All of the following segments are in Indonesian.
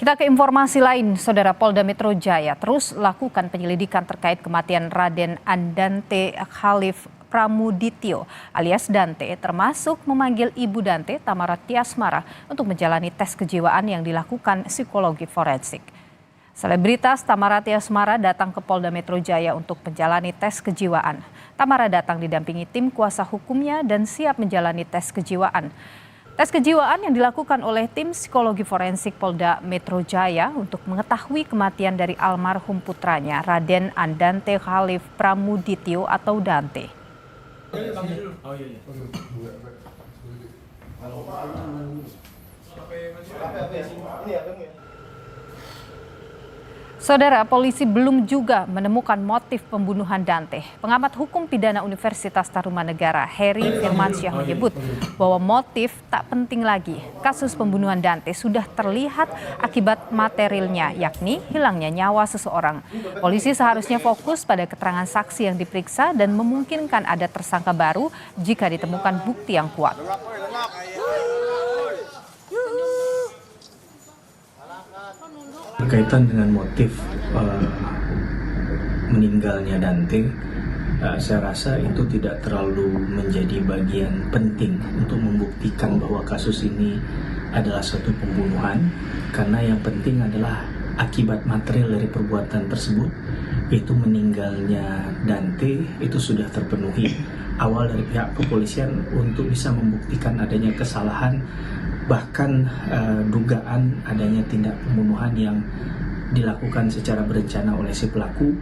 Kita ke informasi lain, Saudara. Polda Metro Jaya terus lakukan penyelidikan terkait kematian Raden Andante Khalif Pramudityo alias Dante, termasuk memanggil Ibu Dante, Tamara Tiasmara, untuk menjalani tes kejiwaan yang dilakukan psikologi forensik. Selebritas Tamara Tiasmara datang ke Polda Metro Jaya untuk menjalani tes kejiwaan. Tamara datang didampingi tim kuasa hukumnya dan siap menjalani tes kejiwaan. Tes kejiwaan yang dilakukan oleh tim psikologi forensik Polda Metro Jaya untuk mengetahui kematian dari almarhum putranya Raden Andante Khalif Pramudityo atau Dante. Saudara, polisi belum juga menemukan motif pembunuhan Dante. Pengamat hukum pidana Universitas Tarumanegara, Heri Firmansyah, menyebut bahwa motif tak penting lagi. Kasus pembunuhan Dante sudah terlihat akibat materialnya, yakni hilangnya nyawa seseorang. Polisi seharusnya fokus pada keterangan saksi yang diperiksa dan memungkinkan ada tersangka baru jika ditemukan bukti yang kuat. Berkaitan dengan motif meninggalnya Dante, saya rasa itu tidak terlalu menjadi bagian penting untuk membuktikan bahwa kasus ini adalah suatu pembunuhan, karena yang penting adalah akibat material dari perbuatan tersebut, yaitu meninggalnya Dante, itu sudah terpenuhi. Awal dari pihak kepolisian untuk bisa membuktikan adanya kesalahan, bahkan dugaan adanya tindak pembunuhan yang dilakukan secara berencana oleh si pelaku.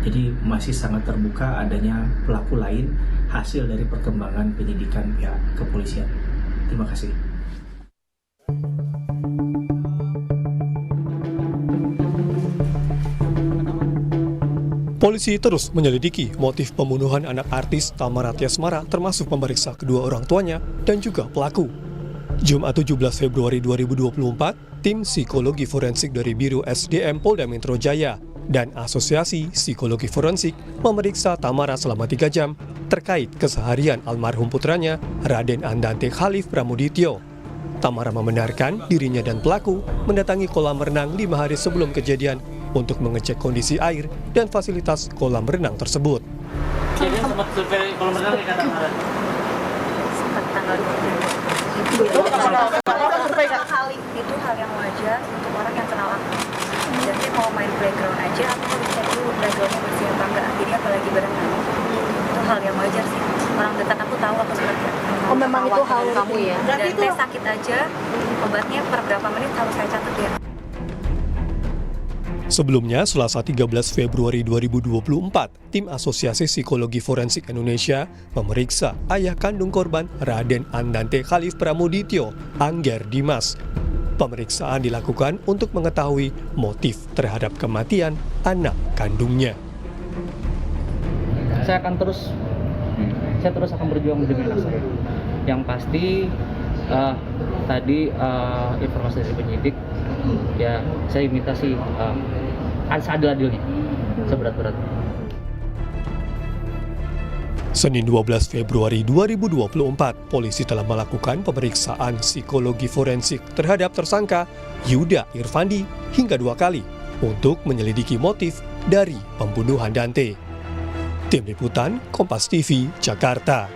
Jadi masih sangat terbuka adanya pelaku lain hasil dari perkembangan penyidikan pihak kepolisian. Terima kasih. Polisi terus menyelidiki motif pembunuhan anak artis Tamara Tiasmara, termasuk memeriksa kedua orang tuanya dan juga pelaku. Jumat 17 Februari 2024, tim psikologi forensik dari Biro SDM Polda Metro Jaya dan Asosiasi Psikologi Forensik memeriksa Tamara selama 3 jam terkait keseharian almarhum putranya Raden Andante Khalif Pramudityo. Tamara membenarkan dirinya dan pelaku mendatangi kolam renang 5 hari sebelum kejadian untuk mengecek kondisi air dan fasilitas kolam renang tersebut. Jadi sempat survei kolam renang ya Tamara? Sempat tanggal 20. Itu hal yang wajar untuk orang yang kenal aku. Jadi mau main playground aja, aku harus cek dulu playgroundnya bersih apa enggak. Jadi apalagi berenang, itu hal yang wajar sih. Orang dekat aku tahu aku seperti apa. Oh, memang itu hal kamu ya? Dan tes sakit aja, obatnya per berapa menit harus saya catat ya. Sebelumnya, Selasa 13 Februari 2024, tim Asosiasi Psikologi Forensik Indonesia memeriksa ayah kandung korban Raden Andante Khalif Pramudityo, Angger Dimas. Pemeriksaan dilakukan untuk mengetahui motif terhadap kematian anak kandungnya. Saya terus akan berjuang demi anak saya. Yang pasti tadi informasi dari penyidik, ya saya minta sih seadil-adilnya, seberat-beratnya. Senin 12 Februari 2024, polisi telah melakukan pemeriksaan psikologi forensik terhadap tersangka Yuda Irfandi hingga 2 kali untuk menyelidiki motif dari pembunuhan Dante. Tim Liputan Kompas TV, Jakarta.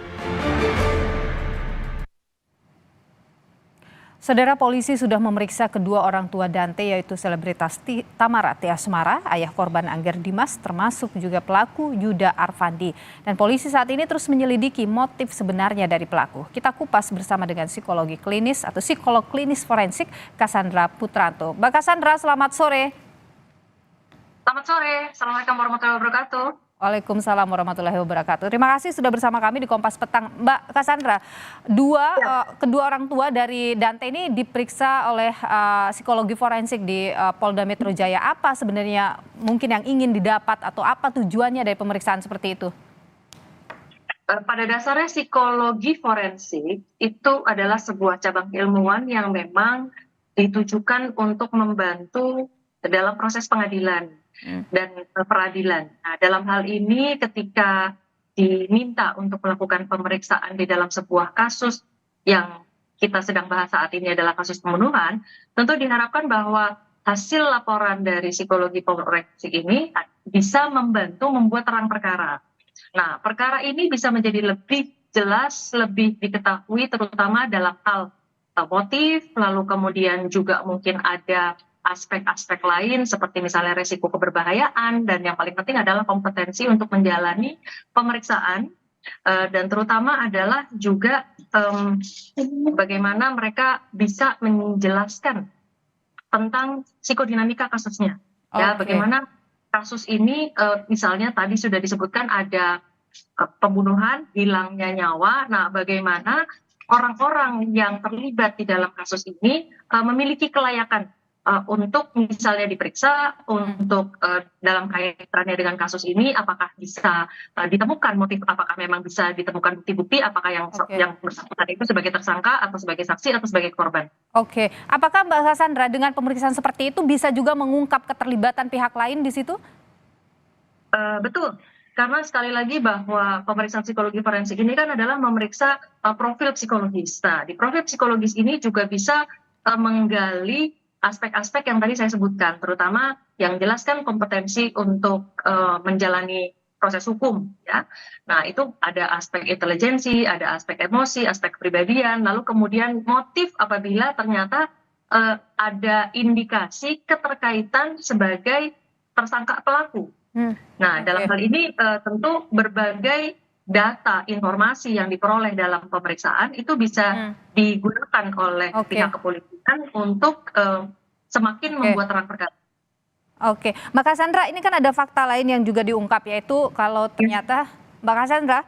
Saudara, polisi sudah memeriksa kedua orang tua Dante, yaitu selebritas Tamara Tiasmara, ayah korban Angger Dimas, termasuk juga pelaku Yuda Arfandi. Dan polisi saat ini terus menyelidiki motif sebenarnya dari pelaku. Kita kupas bersama dengan psikologi klinis atau psikolog klinis forensik Cassandra Putranto. Mbak Cassandra, selamat sore. Selamat sore, Assalamualaikum warahmatullahi wabarakatuh. Waalaikumsalam warahmatullahi wabarakatuh. Terima kasih sudah bersama kami di Kompas Petang. Mbak Cassandra, kedua orang tua dari Dante ini diperiksa oleh psikologi forensik di Polda Metro Jaya. Apa sebenarnya mungkin yang ingin didapat atau apa tujuannya dari pemeriksaan seperti itu? Pada dasarnya psikologi forensik itu adalah sebuah cabang ilmuwan yang memang ditujukan untuk membantu dalam proses pengadilan dan peradilan. Nah, dalam hal ini ketika diminta untuk melakukan pemeriksaan di dalam sebuah kasus yang kita sedang bahas saat ini adalah kasus pembunuhan, tentu diharapkan bahwa hasil laporan dari psikologi forensik ini bisa membantu membuat terang perkara. Nah, perkara ini bisa menjadi lebih jelas, lebih diketahui terutama dalam hal motif, lalu kemudian juga mungkin ada aspek-aspek lain seperti misalnya resiko keberbahayaan, dan yang paling penting adalah kompetensi untuk menjalani pemeriksaan, dan terutama adalah juga bagaimana mereka bisa menjelaskan tentang psikodinamika kasusnya. Ya, bagaimana kasus ini misalnya tadi sudah disebutkan ada pembunuhan, hilangnya nyawa. Nah, bagaimana orang-orang yang terlibat di dalam kasus ini memiliki kelayakan untuk misalnya diperiksa, untuk dalam kaitannya dengan kasus ini apakah bisa ditemukan motif, apakah memang bisa ditemukan bukti-bukti, apakah yang bersangkutan itu sebagai tersangka atau sebagai saksi atau sebagai korban. Oke, apakah Mbak Cassandra dengan pemeriksaan seperti itu bisa juga mengungkap keterlibatan pihak lain di situ? Betul. Karena sekali lagi bahwa pemeriksaan psikologi forensik ini kan adalah memeriksa profil psikologis. Nah, di profil psikologis ini juga bisa menggali aspek-aspek yang tadi saya sebutkan, terutama yang jelaskan kompetensi untuk menjalani proses hukum. Ya. Nah, itu ada aspek intelijensi, ada aspek emosi, aspek kepribadian, lalu kemudian motif apabila ternyata ada indikasi keterkaitan sebagai tersangka pelaku. Nah, dalam hal ini tentu berbagai data, informasi yang diperoleh dalam pemeriksaan itu bisa digunakan oleh pihak kepolisian untuk semakin membuat terang perkara. Oke, Mbak Cassandra, ini kan ada fakta lain yang juga diungkap, yaitu kalau ternyata Mbak Cassandra,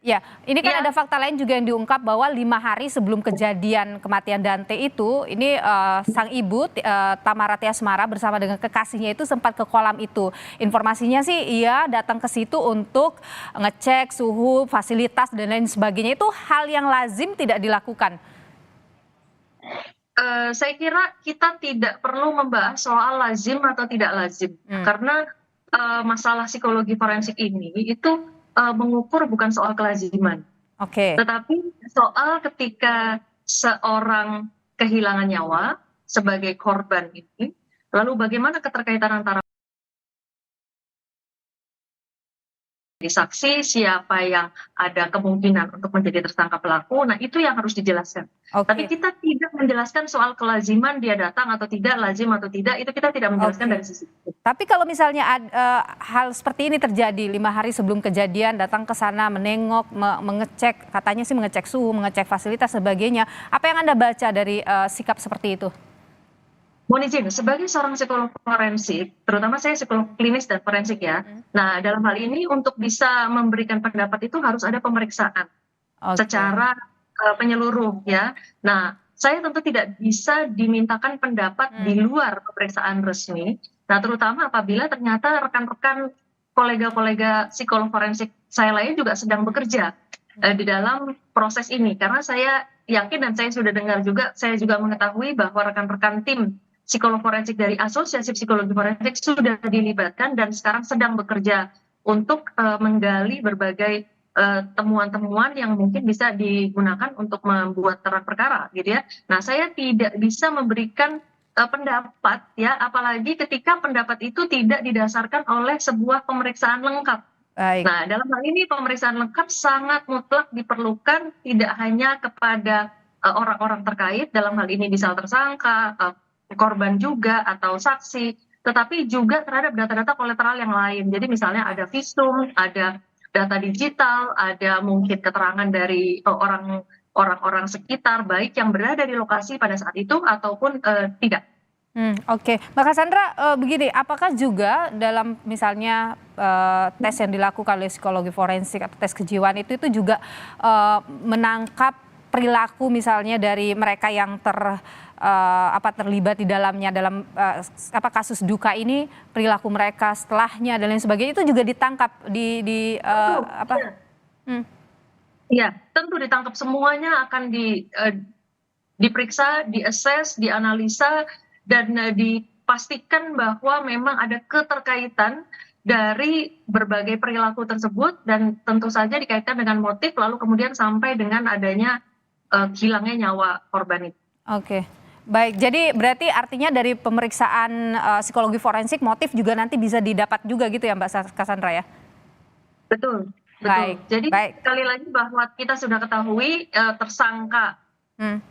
ya, ini kan ada fakta lain juga yang diungkap bahwa 5 hari sebelum kejadian kematian Dante itu, ini sang ibu Tamara Tiasmara bersama dengan kekasihnya itu sempat ke kolam itu. Informasinya sih ia datang ke situ untuk ngecek suhu, fasilitas dan lain sebagainya. Itu hal yang lazim tidak dilakukan. Saya kira kita tidak perlu membahas soal lazim atau tidak lazim, karena masalah psikologi forensik ini itu mengukur bukan soal kelaziman, tetapi soal ketika seorang kehilangan nyawa sebagai korban ini, lalu bagaimana keterkaitan antara saksi, siapa yang ada kemungkinan untuk menjadi tersangka pelaku, nah itu yang harus dijelaskan. Tapi kita tidak menjelaskan soal kelaziman dia datang atau tidak, lazim atau tidak, itu kita tidak menjelaskan dari sisi itu. Tapi kalau misalnya hal seperti ini terjadi 5 hari sebelum kejadian, datang ke sana menengok, mengecek, katanya sih mengecek suhu, mengecek fasilitas sebagainya, apa yang Anda baca dari sikap seperti itu? Mohon izin, sebagai seorang psikolog forensik, terutama saya psikolog klinis dan forensik ya. Nah, dalam hal ini untuk bisa memberikan pendapat itu harus ada pemeriksaan secara penyeluruh ya. Nah, saya tentu tidak bisa dimintakan pendapat di luar pemeriksaan resmi. Nah, terutama apabila ternyata rekan-rekan kolega-kolega psikolog forensik saya lain juga sedang bekerja di dalam proses ini. Karena saya yakin dan saya sudah dengar juga, saya juga mengetahui bahwa rekan-rekan tim psikolog forensik dari Asosiasi Psikologi Forensik sudah dilibatkan dan sekarang sedang bekerja untuk menggali berbagai temuan-temuan yang mungkin bisa digunakan untuk membuat terang perkara, gitu ya. Nah, saya tidak bisa memberikan pendapat, ya, apalagi ketika pendapat itu tidak didasarkan oleh sebuah pemeriksaan lengkap. Nah, dalam hal ini pemeriksaan lengkap sangat mutlak diperlukan, tidak hanya kepada orang-orang terkait, dalam hal ini misal tersangka, korban juga atau saksi, tetapi juga terhadap data-data kolateral yang lain. Jadi misalnya ada visum, ada data digital, ada mungkin keterangan dari orang-orang sekitar, baik yang berada di lokasi pada saat itu ataupun tidak. Oke, Mbak Cassandra, begini, apakah juga dalam misalnya tes yang dilakukan oleh psikologi forensik atau tes kejiwaan itu juga menangkap perilaku misalnya dari mereka yang terlibat di dalamnya dalam kasus duka ini, perilaku mereka setelahnya dan lain sebagainya itu juga ditangkap Iya, tentu ditangkap, semuanya akan diperiksa, diassess, dianalisa dan dipastikan bahwa memang ada keterkaitan dari berbagai perilaku tersebut dan tentu saja dikaitkan dengan motif lalu kemudian sampai dengan adanya hilangnya nyawa korban itu. Oke, baik. Jadi berarti artinya dari pemeriksaan psikologi forensik motif juga nanti bisa didapat juga gitu ya Mbak Cassandra ya? Betul, betul. Baik, Jadi baik. sekali lagi bahwa kita sudah ketahui tersangka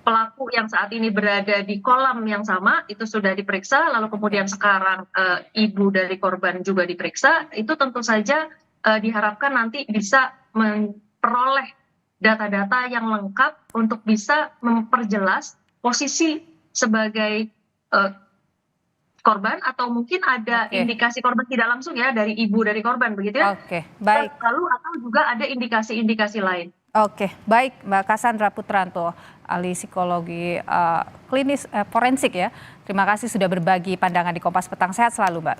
pelaku yang saat ini berada di kolam yang sama itu sudah diperiksa, lalu kemudian sekarang ibu dari korban juga diperiksa, itu tentu saja diharapkan nanti bisa memperoleh data-data yang lengkap untuk bisa memperjelas posisi sebagai korban atau mungkin ada indikasi korban tidak langsung ya dari ibu dari korban begitu ya. Oke, baik. Lalu atau juga ada indikasi-indikasi lain. Oke, baik Mbak Cassandra Putranto, ahli psikologi klinis forensik ya. Terima kasih sudah berbagi pandangan di Kompas Petang. Sehat selalu Mbak.